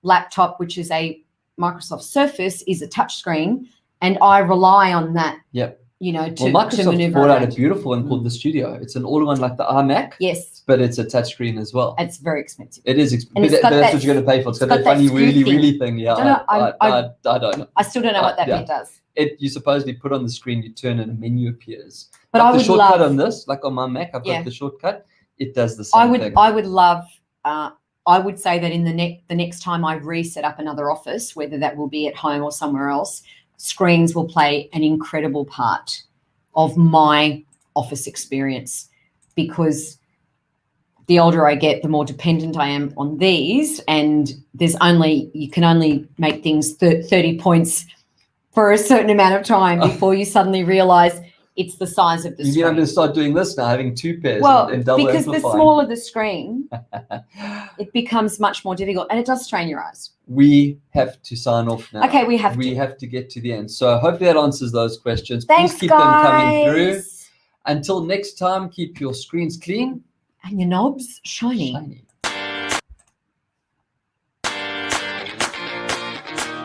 laptop, which is a Microsoft Surface, is a touch screen, and I rely on that. Microsoft maneuver brought around. out a beautiful one called the Studio. It's an all-in-one like the iMac. Yes. But it's a touchscreen as well. It's very expensive. It is expensive. But that's what you're going to pay for. It's got that funny wheelie thing. Yeah, I don't know. I still don't know what that bit does. You supposedly put on the screen, you turn and a menu appears. But I would the shortcut on this, like on my Mac, I've got the shortcut. It does the same thing. I would love. I would say that in the next time I reset up another office, whether that will be at home or somewhere else, screens will play an incredible part of my office experience, because the older I get, the more dependent I am on these, and you can only make things 30 points for a certain amount of time before you suddenly realize it's the size of the screen. I'm going to start doing this now, having 2 pairs and double because amplifying. the smaller the screen, it becomes much more difficult, and it does strain your eyes. We have to sign off now. Okay, we have to get to the end. So hopefully that answers those questions. Thanks, Please keep guys. them coming through. Until next time, keep your screens clean. And your knobs shiny.